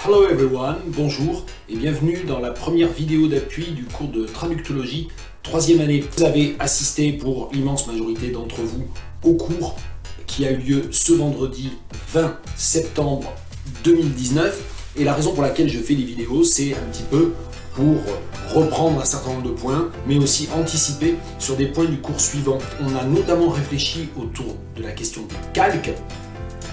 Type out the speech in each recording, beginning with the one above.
Hello everyone, bonjour et bienvenue dans la première vidéo d'appui du cours de traductologie 3e année. Vous avez assisté pour l'immense majorité d'entre vous au cours qui a eu lieu ce vendredi 20 septembre 2019 et la raison pour laquelle je fais les vidéos, c'est un petit peu pour reprendre un certain nombre de points, mais aussi anticiper sur des points du cours suivant. On a notamment réfléchi autour de la question du calque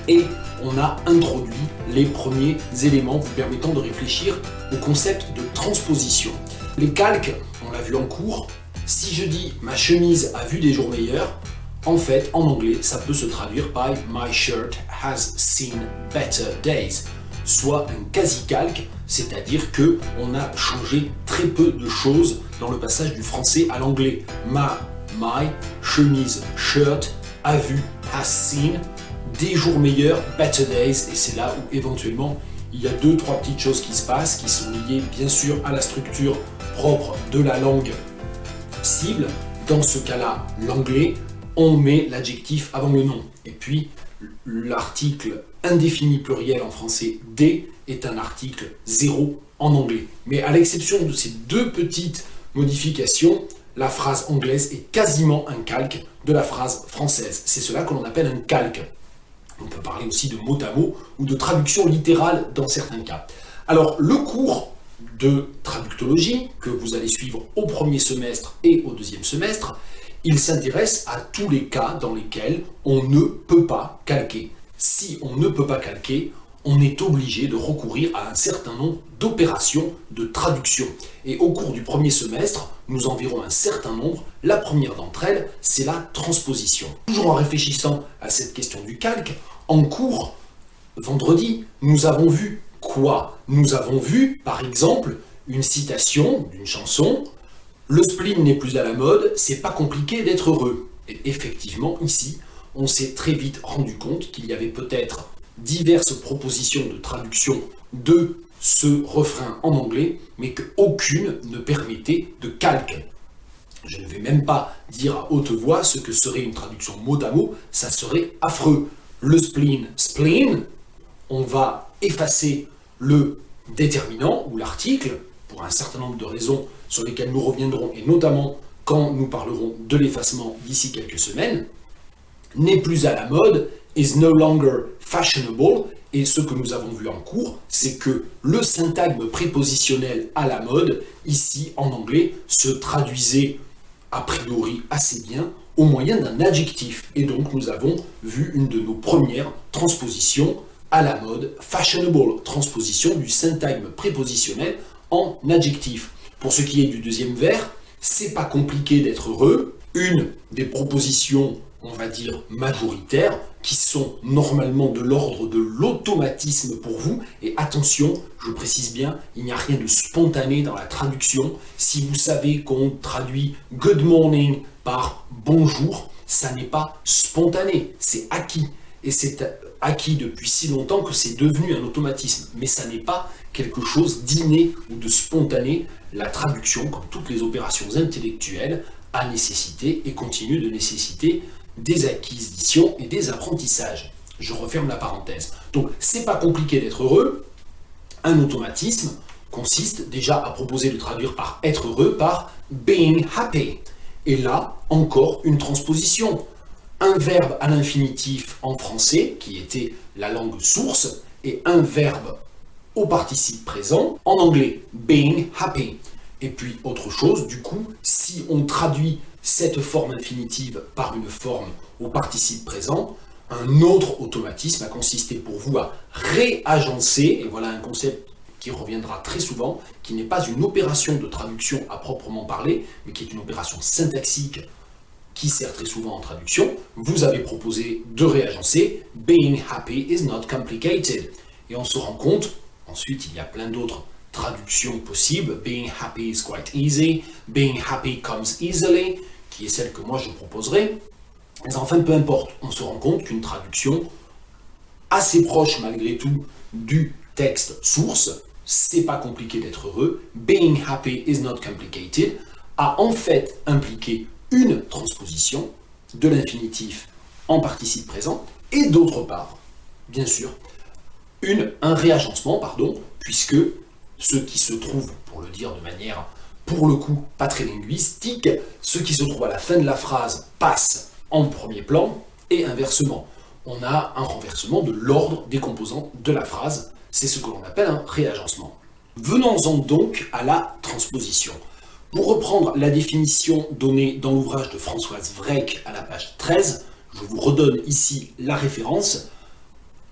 et on a introduit les premiers éléments vous permettant de réfléchir au concept de transposition. Les calques, on l'a vu en cours, si je dis « ma chemise a vu des jours meilleurs », en fait, en anglais, ça peut se traduire par « my shirt has seen better days », soit un quasi-calque, c'est-à-dire que on a changé très peu de choses dans le passage du français à l'anglais. My, chemise, shirt, a vu, has seen, des jours meilleurs, better days, et c'est là où éventuellement il y a 2-3 petites choses qui se passent, qui sont liées bien sûr à la structure propre de la langue cible. Dans ce cas-là, l'anglais, on met l'adjectif avant le nom. Et puis, l'article indéfini pluriel en français « des » est un article 0 en anglais. Mais à l'exception de ces deux petites modifications, la phrase anglaise est quasiment un calque de la phrase française. C'est cela que l'on appelle un calque. On peut parler aussi de mot à mot ou de traduction littérale dans certains cas. Alors, le cours de traductologie que vous allez suivre au premier semestre et au deuxième semestre, il s'intéresse à tous les cas dans lesquels on ne peut pas calquer. Si on ne peut pas calquer, on est obligé de recourir à un certain nombre d'opérations de traduction. Et au cours du premier semestre, nous en verrons un certain nombre. La première d'entre elles, c'est la transposition. Toujours en réfléchissant à cette question du calque, en cours, vendredi, nous avons vu quoi? Nous avons vu, par exemple, une citation d'une chanson. Le spleen n'est plus à la mode, c'est pas compliqué d'être heureux. Et effectivement, ici, on s'est très vite rendu compte qu'il y avait peut-être diverses propositions de traduction de ce refrain en anglais, mais qu'aucune ne permettait de calque. Je ne vais même pas dire à haute voix ce que serait une traduction mot à mot, ça serait affreux. Le spleen, spleen, on va effacer le déterminant ou l'article, pour un certain nombre de raisons sur lesquelles nous reviendrons, et notamment quand nous parlerons de l'effacement d'ici quelques semaines, n'est plus à la mode, is no longer fashionable, et ce que nous avons vu en cours, c'est que le syntagme prépositionnel à la mode, ici en anglais, se traduisait a priori assez bien au moyen d'un adjectif. Et donc nous avons vu une de nos premières transpositions à la mode, fashionable, transposition du syntagme prépositionnel en adjectif. Pour ce qui est du deuxième vers, c'est pas compliqué d'être heureux, une des propositions, on va dire, majoritaires, qui sont normalement de l'ordre de l'automatisme pour vous. Et attention, je précise bien, il n'y a rien de spontané dans la traduction. Si vous savez qu'on traduit « good morning » par « bonjour », ça n'est pas spontané, c'est acquis. Et c'est acquis depuis si longtemps que c'est devenu un automatisme. Mais ça n'est pas quelque chose d'inné ou de spontané. La traduction, comme toutes les opérations intellectuelles, a nécessité et continue de nécessiter des acquisitions et des apprentissages. Je referme la parenthèse. Donc, c'est pas compliqué d'être heureux. Un automatisme consiste déjà à proposer de traduire par être heureux par being happy. Et là, encore une transposition. Un verbe à l'infinitif en français, qui était la langue source, et un verbe au participe présent en anglais, being happy. Et puis, autre chose, du coup, si on traduit cette forme infinitive par une forme au participe présent, un autre automatisme a consisté pour vous à réagencer, et voilà un concept qui reviendra très souvent, qui n'est pas une opération de traduction à proprement parler, mais qui est une opération syntaxique qui sert très souvent en traduction. Vous avez proposé de réagencer « being happy is not complicated ». Et on se rend compte, ensuite il y a plein d'autres traductions possibles, « being happy is quite easy »,« being happy comes easily », qui est celle que moi je proposerai. Mais enfin, peu importe, on se rend compte qu'une traduction assez proche malgré tout du texte source, c'est pas compliqué d'être heureux, « being happy is not complicated », a en fait impliqué une transposition de l'infinitif en participe présent, et d'autre part, bien sûr, un réagencement puisque ce qui se trouve, pour le dire de manière, pour le coup, pas très linguistique, ce qui se trouve à la fin de la phrase passe en premier plan, et inversement. On a un renversement de l'ordre des composants de la phrase, c'est ce que l'on appelle un réagencement. Venons-en donc à la transposition. Pour reprendre la définition donnée dans l'ouvrage de Françoise Vreck à la page 13, je vous redonne ici la référence.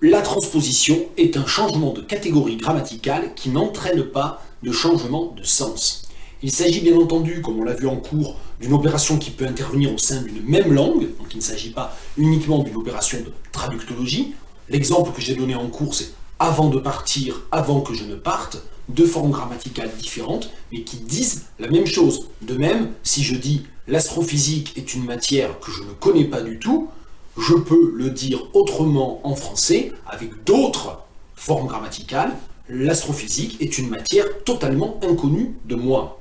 La transposition est un changement de catégorie grammaticale qui n'entraîne pas de changement de sens. Il s'agit bien entendu, comme on l'a vu en cours, d'une opération qui peut intervenir au sein d'une même langue, donc il ne s'agit pas uniquement d'une opération de traductologie. L'exemple que j'ai donné en cours, c'est « avant de partir, avant que je ne parte », deux formes grammaticales différentes, mais qui disent la même chose. De même, si je dis « l'astrophysique est une matière que je ne connais pas du tout », je peux le dire autrement en français, avec d'autres formes grammaticales. L'astrophysique est une matière totalement inconnue de moi.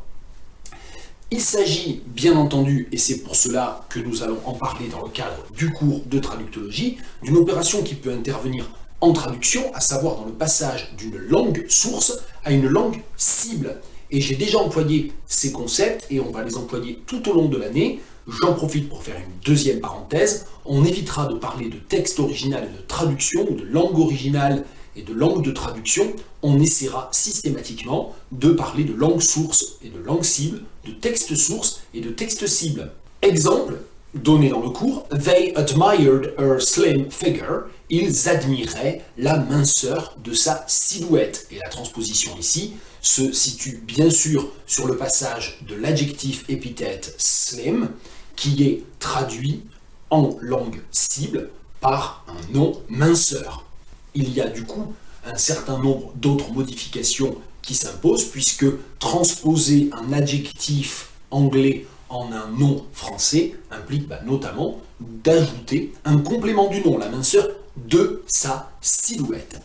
Il s'agit, bien entendu, et c'est pour cela que nous allons en parler dans le cadre du cours de traductologie, d'une opération qui peut intervenir en traduction, à savoir dans le passage d'une langue source à une langue cible. Et j'ai déjà employé ces concepts, et on va les employer tout au long de l'année. J'en profite pour faire une deuxième parenthèse. On évitera de parler de texte original et de traduction, ou de langue originale et de langue de traduction. On essaiera systématiquement de parler de langue source et de langue cible, de texte source et de texte cible. Exemple donné dans le cours, They admired her slim figure. Ils admiraient la minceur de sa silhouette. Et la transposition ici se situe bien sûr sur le passage de l'adjectif épithète slim, qui est traduit en langue cible par un nom minceur. Il y a du coup un certain nombre d'autres modifications qui s'imposent, puisque transposer un adjectif anglais en un nom français implique notamment d'ajouter un complément du nom, la minceur de sa silhouette.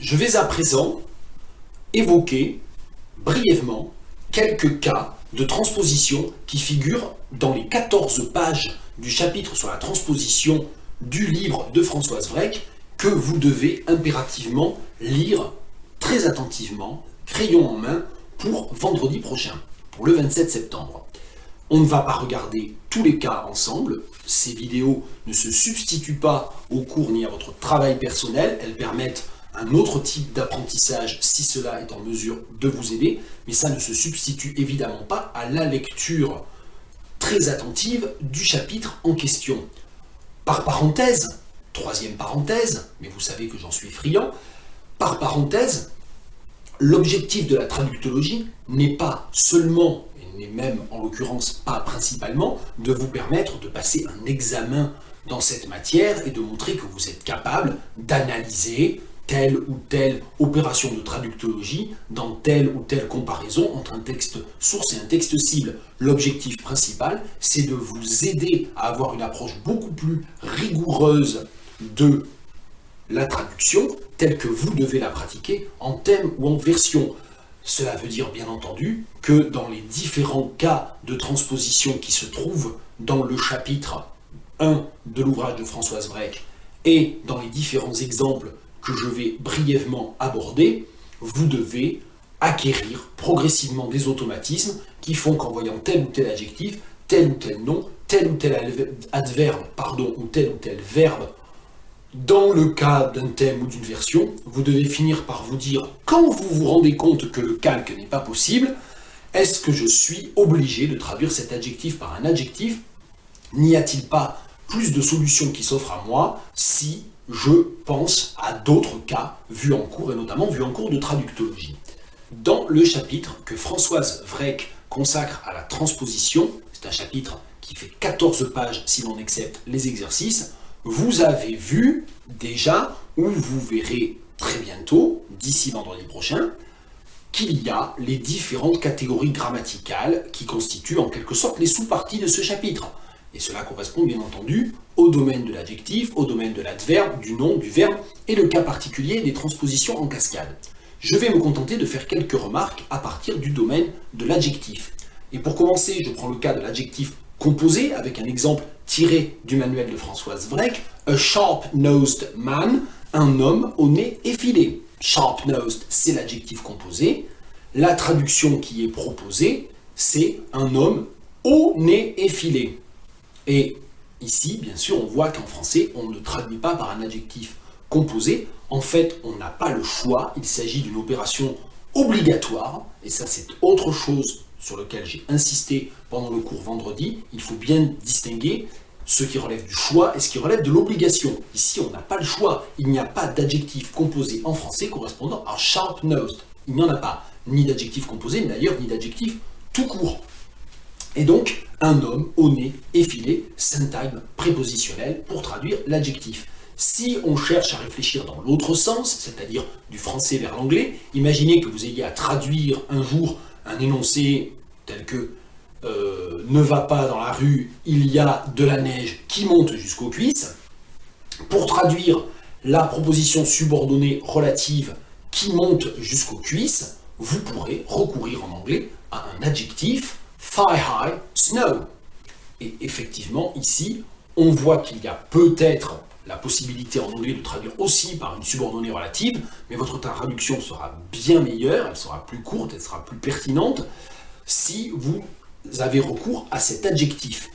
Je vais à présent évoquer brièvement quelques cas de transposition qui figurent dans les 14 pages du chapitre sur la transposition du livre de Françoise Vreck, que vous devez impérativement lire très attentivement, crayon en main, pour vendredi prochain, pour le 27 septembre. On ne va pas regarder tous les cas ensemble. Ces vidéos ne se substituent pas au cours ni à votre travail personnel. Elles permettent un autre type d'apprentissage si cela est en mesure de vous aider, mais ça ne se substitue évidemment pas à la lecture très attentive du chapitre en question. Par parenthèse, troisième parenthèse, mais vous savez que j'en suis friand, par parenthèse, l'objectif de la traductologie n'est pas seulement, et n'est même en l'occurrence pas principalement, de vous permettre de passer un examen dans cette matière et de montrer que vous êtes capable d'analyser telle ou telle opération de traductologie dans telle ou telle comparaison entre un texte source et un texte cible. L'objectif principal, c'est de vous aider à avoir une approche beaucoup plus rigoureuse de la traduction telle que vous devez la pratiquer en thème ou en version. Cela veut dire bien entendu que dans les différents cas de transposition qui se trouvent dans le chapitre 1 de l'ouvrage de Françoise Vreck et dans les différents exemples que je vais brièvement aborder, vous devez acquérir progressivement des automatismes qui font qu'en voyant tel ou tel adjectif, tel ou tel nom, tel ou tel adverbe, ou tel verbe, dans le cas d'un thème ou d'une version, vous devez finir par vous dire, quand vous vous rendez compte que le calque n'est pas possible, est-ce que je suis obligé de traduire cet adjectif par un adjectif? N'y a-t-il pas plus de solutions qui s'offrent à moi si je pense à d'autres cas vus en cours, et notamment vus en cours de traductologie? Dans le chapitre que Françoise Vreck consacre à la transposition, c'est un chapitre qui fait 14 pages si l'on accepte les exercices, vous avez vu déjà, ou vous verrez très bientôt, d'ici vendredi prochain, qu'il y a les différentes catégories grammaticales qui constituent en quelque sorte les sous-parties de ce chapitre. Et cela correspond bien entendu au domaine de l'adjectif, au domaine de l'adverbe, du nom, du verbe, et le cas particulier des transpositions en cascade. Je vais me contenter de faire quelques remarques à partir du domaine de l'adjectif. Et pour commencer, je prends le cas de l'adjectif composé, avec un exemple tiré du manuel de Françoise Vreck, a sharp-nosed man, un homme au nez effilé. Sharp-nosed, c'est l'adjectif composé. La traduction qui est proposée, c'est un homme au nez effilé. Et ici, bien sûr, on voit qu'en français, on ne traduit pas par un adjectif composé. En fait, on n'a pas le choix. Il s'agit d'une opération obligatoire. Et ça, c'est autre chose sur lequel j'ai insisté pendant le cours vendredi. Il faut bien distinguer ce qui relève du choix et ce qui relève de l'obligation. Ici, on n'a pas le choix. Il n'y a pas d'adjectif composé en français correspondant à sharp-nosed. Il n'y en a pas. Ni d'adjectif composé, d'ailleurs, ni d'adjectif tout court. Et donc, un homme au nez effilé, syntagme prépositionnel pour traduire l'adjectif. Si on cherche à réfléchir dans l'autre sens, c'est-à-dire du français vers l'anglais, imaginez que vous ayez à traduire un jour un énoncé tel que ne va pas dans la rue, il y a de la neige qui monte jusqu'aux cuisses. Pour traduire la proposition subordonnée relative qui monte jusqu'aux cuisses, vous pourrez recourir en anglais à un adjectif thigh high snow. Et effectivement, ici, on voit qu'il y a peut-être la possibilité en anglais de traduire aussi par une subordonnée relative, mais votre traduction sera bien meilleure, elle sera plus courte, elle sera plus pertinente si vous avez recours à cet adjectif.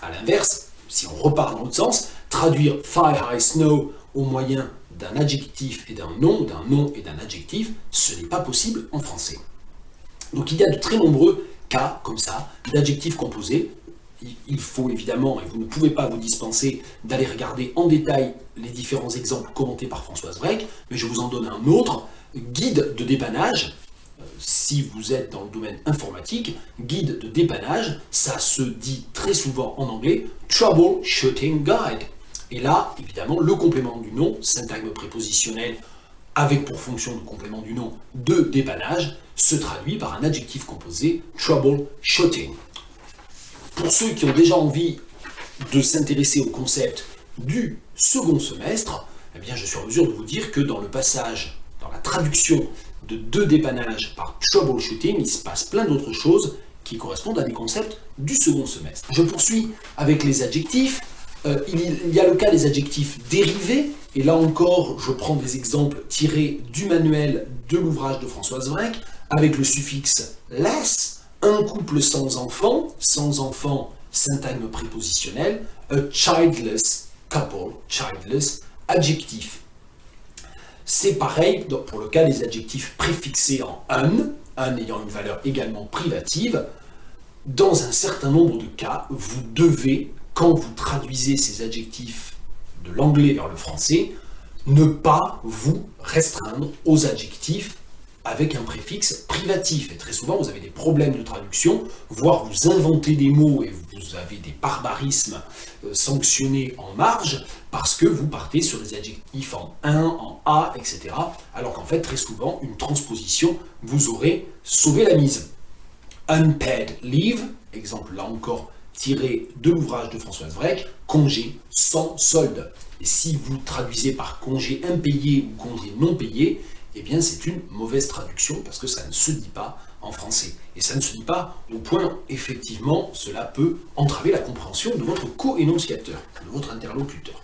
A l'inverse, si on repart dans l'autre sens, traduire thigh high snow au moyen d'un adjectif et d'un nom et d'un adjectif, ce n'est pas possible en français. Donc il y a de très nombreux cas comme ça, d'adjectifs composés. Il faut évidemment, et vous ne pouvez pas vous dispenser d'aller regarder en détail les différents exemples commentés par Françoise Vrek, mais je vous en donne un autre, guide de dépannage. Si vous êtes dans le domaine informatique, guide de dépannage, ça se dit très souvent en anglais, troubleshooting guide. Et là, évidemment, le complément du nom, syntagme prépositionnel, avec pour fonction de complément du nom de dépannage, se traduit par un adjectif composé, troubleshooting. Pour ceux qui ont déjà envie de s'intéresser au concept du second semestre, eh bien, je suis en mesure de vous dire que dans le passage, dans la traduction de dépannage par troubleshooting, il se passe plein d'autres choses qui correspondent à des concepts du second semestre. Je poursuis avec les adjectifs. Il y a le cas des adjectifs dérivés, et là encore, je prends des exemples tirés du manuel de l'ouvrage de Françoise Vrek, avec le suffixe less, un couple sans enfant, syntagme prépositionnel, a childless couple, childless, adjectif. C'est pareil pour le cas des adjectifs préfixés en un ayant une valeur également privative. Dans un certain nombre de cas, vous devez, quand vous traduisez ces adjectifs de l'anglais vers le français, ne pas vous restreindre aux adjectifs avec un préfixe privatif. Et très souvent, vous avez des problèmes de traduction, voire vous inventez des mots et vous avez des barbarismes sanctionnés en marge, parce que vous partez sur des adjectifs en un, en a, etc. Alors qu'en fait, très souvent, une transposition vous aurait sauvé la mise. Unpaid leave, exemple là encore tiré de l'ouvrage de Françoise Vrek, congé sans solde. Et si vous traduisez par congé impayé ou congé non payé, eh bien c'est une mauvaise traduction parce que ça ne se dit pas en français. Et ça ne se dit pas au point, effectivement, cela peut entraver la compréhension de votre co-énonciateur, de votre interlocuteur.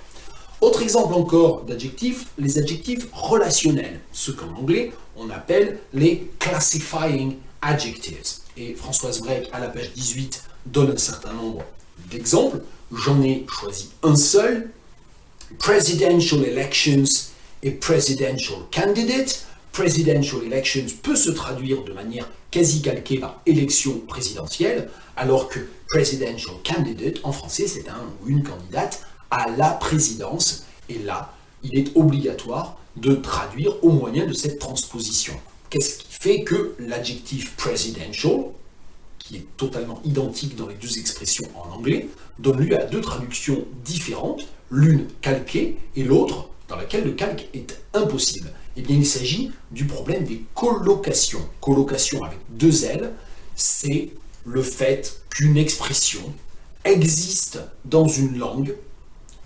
Autre exemple encore d'adjectifs, les adjectifs relationnels, ce qu'en anglais on appelle les classifying adjectives. Et Françoise Vrek, à la page 18, donne un certain nombre d'exemples. J'en ai choisi un seul. Presidential elections et presidential candidate. Presidential elections peut se traduire de manière quasi calquée par élection présidentielle, alors que presidential candidate, en français, c'est un ou une candidate à la présidence. Et là, il est obligatoire de traduire au moyen de cette transposition. Qu'est-ce qui fait que l'adjectif presidential, qui est totalement identique dans les deux expressions en anglais, donne lieu à deux traductions différentes, l'une calquée et l'autre dans laquelle le calque est impossible. Eh bien, il s'agit du problème des collocations. Collocation avec deux L, c'est le fait qu'une expression existe dans une langue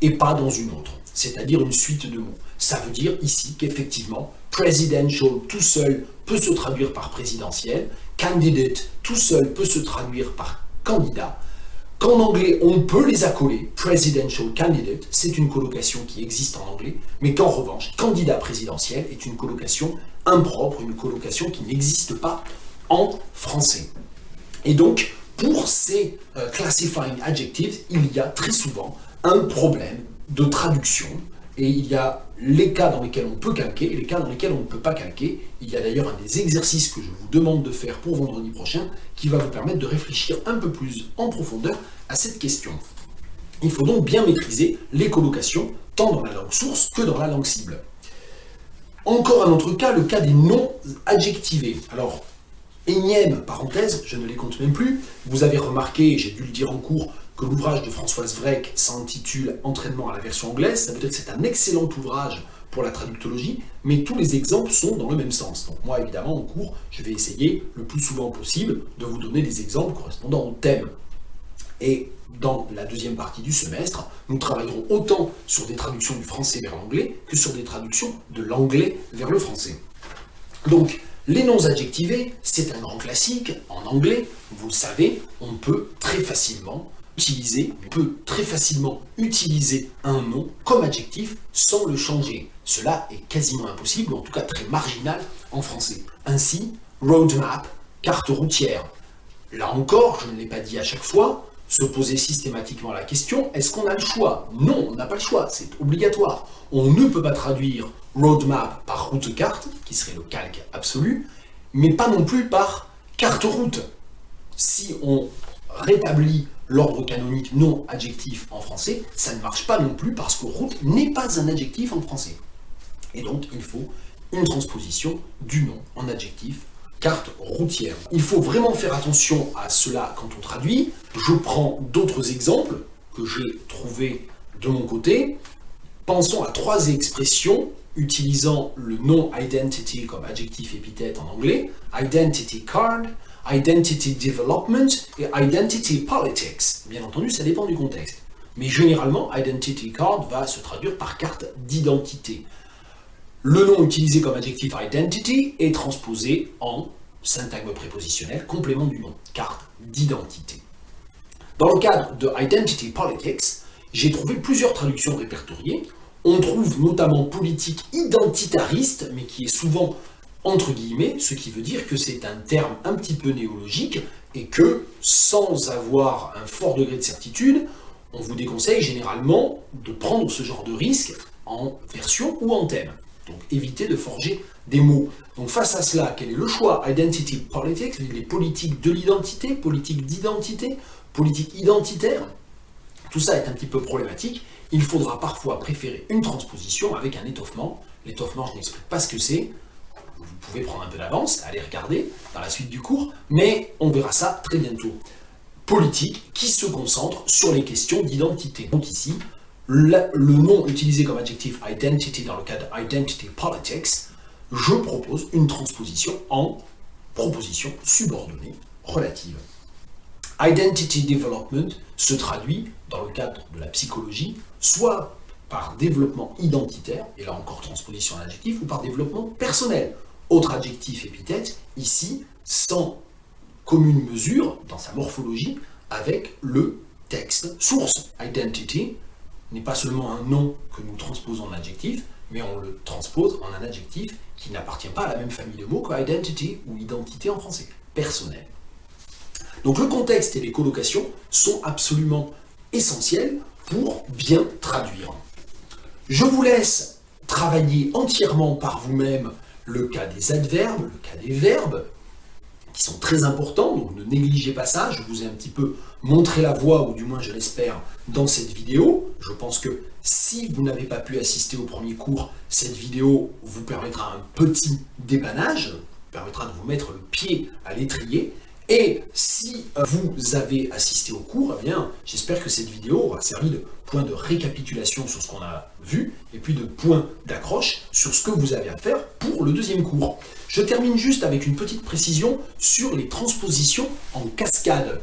et pas dans une autre, c'est-à-dire une suite de mots. Ça veut dire ici qu'effectivement, presidential tout seul peut se traduire par présidentiel, candidate tout seul peut se traduire par candidat. qu'en anglais, on peut les accoler, presidential candidate, c'est une colocation qui existe en anglais, mais qu'en revanche, candidat présidentiel est une colocation impropre, une colocation qui n'existe pas en français. Et donc, pour ces classifying adjectives, il y a très souvent un problème de traduction, et il y a les cas dans lesquels on peut calquer et les cas dans lesquels on ne peut pas calquer. Il y a d'ailleurs un des exercices que je vous demande de faire pour vendredi prochain qui va vous permettre de réfléchir un peu plus en profondeur à cette question. Il faut donc bien maîtriser les colocations, tant dans la langue source que dans la langue cible. Encore un autre cas, le cas des noms adjectivés. Alors, énième parenthèse, je ne les compte même plus. Vous avez remarqué, j'ai dû le dire en cours, que l'ouvrage de Françoise Vrek s'intitule « Entraînement à la version anglaise ». Ça veut dire que c'est un excellent ouvrage pour la traductologie, mais tous les exemples sont dans le même sens. Donc moi, évidemment, en cours, je vais essayer le plus souvent possible de vous donner des exemples correspondant au thème. Et dans la deuxième partie du semestre, nous travaillerons autant sur des traductions du français vers l'anglais que sur des traductions de l'anglais vers le français. Donc, les noms adjectivés, c'est un grand classique. En anglais, vous le savez, on peut très facilement utiliser un nom comme adjectif sans le changer. Cela est quasiment impossible, ou en tout cas très marginal en français. Ainsi, roadmap, carte routière. Là encore, je ne l'ai pas dit à chaque fois, se poser systématiquement la question, est-ce qu'on a le choix? Non, on n'a pas le choix, c'est obligatoire. On ne peut pas traduire roadmap par route-carte, qui serait le calque absolu, mais pas non plus par carte-route. Si on rétablit l'ordre canonique non adjectif en français, ça ne marche pas non plus parce que route n'est pas un adjectif en français. Et donc, il faut une transposition du nom en adjectif, carte routière. Il faut vraiment faire attention à cela quand on traduit. Je prends d'autres exemples que j'ai trouvés de mon côté. Pensons à 3 expressions utilisant le nom identity comme adjectif épithète en anglais, identity card, identity development et identity politics. Bien entendu, ça dépend du contexte. Mais généralement, identity card va se traduire par carte d'identité. Le nom utilisé comme adjectif identity est transposé en syntagme prépositionnel, complément du nom, carte d'identité. Dans le cadre de identity politics, j'ai trouvé plusieurs traductions répertoriées. On trouve notamment politique identitariste, mais qui est souvent entre guillemets, ce qui veut dire que c'est un terme un petit peu néologique et que, sans avoir un fort degré de certitude, on vous déconseille généralement de prendre ce genre de risque en version ou en thème. Donc évitez de forger des mots. Donc face à cela, quel est le choix? Identity politics, les politiques de l'identité, politique d'identité, politique identitaire. Tout ça est un petit peu problématique. Il faudra parfois préférer une transposition avec un étoffement. L'étoffement, je n'explique pas ce que c'est. Vous pouvez prendre un peu d'avance, aller regarder dans la suite du cours, mais on verra ça très bientôt. Politique qui se concentre sur les questions d'identité. Donc ici, le nom utilisé comme adjectif identity dans le cas de identity politics, je propose une transposition en proposition subordonnée relative. Identity development se traduit, dans le cadre de la psychologie, soit par développement identitaire, et là encore transposition en adjectif, ou par développement personnel. Autre adjectif épithète, ici, sans commune mesure dans sa morphologie avec le texte source. Identity n'est pas seulement un nom que nous transposons en adjectif, mais on le transpose en un adjectif qui n'appartient pas à la même famille de mots que identity ou identité en français, personnel. Donc le contexte et les colocations sont absolument essentiels pour bien traduire. Je vous laisse travailler entièrement par vous-même le cas des adverbes, le cas des verbes, qui sont très importants, donc ne négligez pas ça. Je vous ai un petit peu montré la voie, ou du moins je l'espère, dans cette vidéo. Je pense que si vous n'avez pas pu assister au premier cours, cette vidéo vous permettra un petit dépannage, permettra de vous mettre le pied à l'étrier. Et si vous avez assisté au cours, eh bien, j'espère que cette vidéo aura servi de point de récapitulation sur ce qu'on a vu, et puis de point d'accroche sur ce que vous avez à faire pour le deuxième cours. Je termine juste avec une petite précision sur les transpositions en cascade.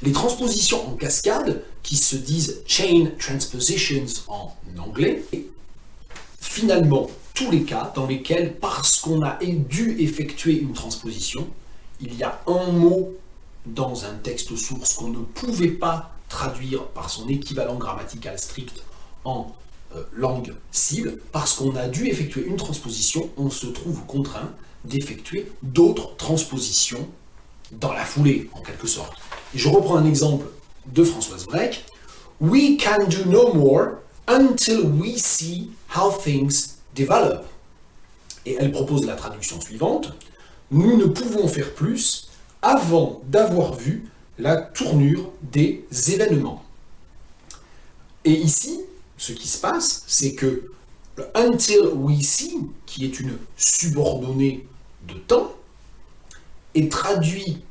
Les transpositions en cascade, qui se disent chain transpositions en anglais, et finalement tous les cas dans lesquels, parce qu'on a dû effectuer une transposition, il y a un mot dans un texte source qu'on ne pouvait pas traduire par son équivalent grammatical strict en langue cible, parce qu'on a dû effectuer une transposition, on se trouve contraint d'effectuer d'autres transpositions dans la foulée, en quelque sorte. Et je reprends un exemple de Françoise Vrech. We can do no more until we see how things develop. Et elle propose la traduction suivante. Nous ne pouvons faire plus avant d'avoir vu la tournure des événements. Et ici, ce qui se passe, c'est que le until we see, qui est une subordonnée de temps, est traduit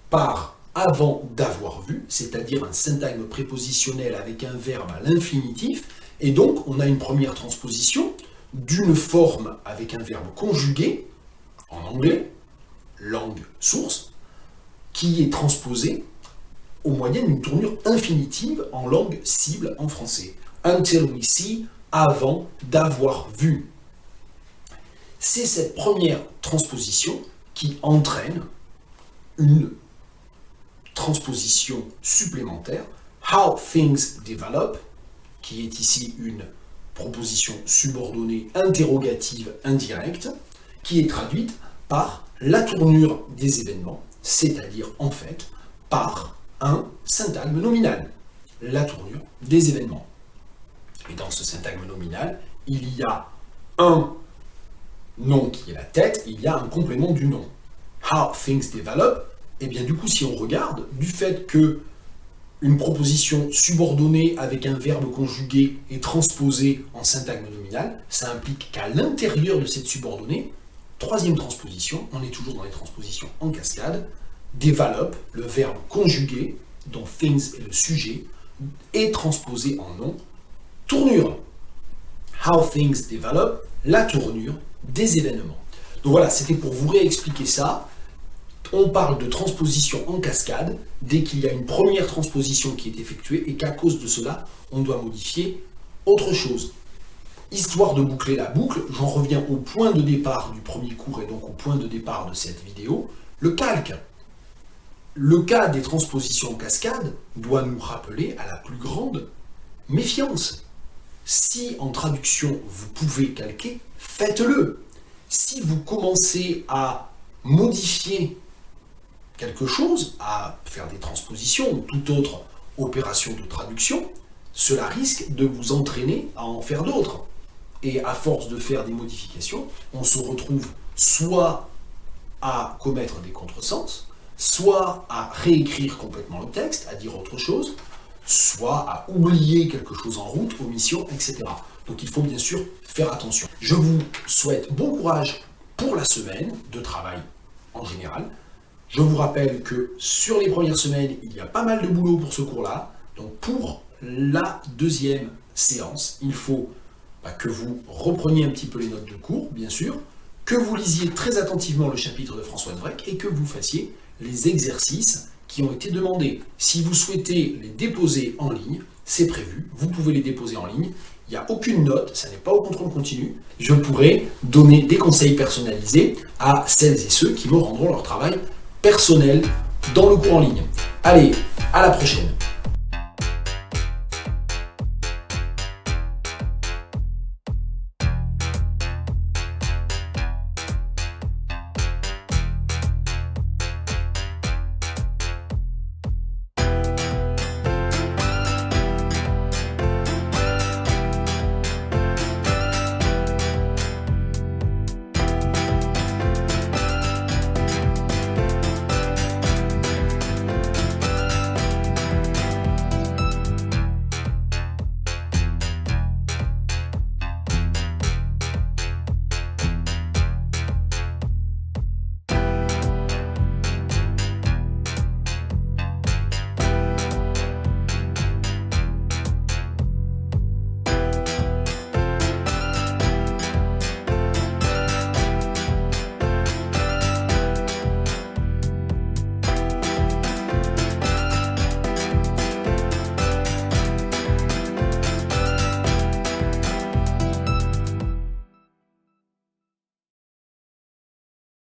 par avant d'avoir vu, c'est-à-dire un syntagme prépositionnel avec un verbe à l'infinitif, et donc on a une première transposition d'une forme avec un verbe conjugué, en anglais, langue source, qui est transposée au moyen d'une tournure infinitive en langue cible en français. Until we see, avant d'avoir vu. C'est cette première transposition qui entraîne une transposition supplémentaire, how things develop, qui est ici une proposition subordonnée interrogative indirecte, qui est traduite par la tournure des événements, c'est-à-dire en fait par un syntagme nominal, la tournure des événements. Et dans ce syntagme nominal, il y a un nom qui est la tête, il y a un complément du nom. How things develop, et bien du coup si on regarde, du fait que une proposition subordonnée avec un verbe conjugué est transposée en syntagme nominal, ça implique qu'à l'intérieur de cette subordonnée, troisième transposition, on est toujours dans les transpositions en cascade, develop, le verbe conjugué, dont things est le sujet, est transposé en nom, tournure. How things develop, la tournure des événements. Donc voilà, c'était pour vous réexpliquer ça. On parle de transposition en cascade dès qu'il y a une première transposition qui est effectuée et qu'à cause de cela, on doit modifier autre chose. Histoire de boucler la boucle, j'en reviens au point de départ du premier cours et donc au point de départ de cette vidéo, le calque. Le cas des transpositions en cascade doit nous rappeler à la plus grande méfiance. Si en traduction vous pouvez calquer, faites-le. Si vous commencez à modifier quelque chose, à faire des transpositions ou toute autre opération de traduction, cela risque de vous entraîner à en faire d'autres. Et à force de faire des modifications, on se retrouve soit à commettre des contresens, soit à réécrire complètement le texte, à dire autre chose, soit à oublier quelque chose en route, omission, etc. Donc il faut bien sûr faire attention. Je vous souhaite bon courage pour la semaine de travail en général. Je vous rappelle que sur les premières semaines, il y a pas mal de boulot pour ce cours-là. Donc pour la deuxième séance, il faut que vous repreniez un petit peu les notes de cours, bien sûr, que vous lisiez très attentivement le chapitre de Françoise Vrech et que vous fassiez les exercices qui ont été demandés. Si vous souhaitez les déposer en ligne, c'est prévu, vous pouvez les déposer en ligne. Il n'y a aucune note, ça n'est pas au contrôle continu. Je pourrai donner des conseils personnalisés à celles et ceux qui me rendront leur travail personnel dans le cours en ligne. Allez, à la prochaine!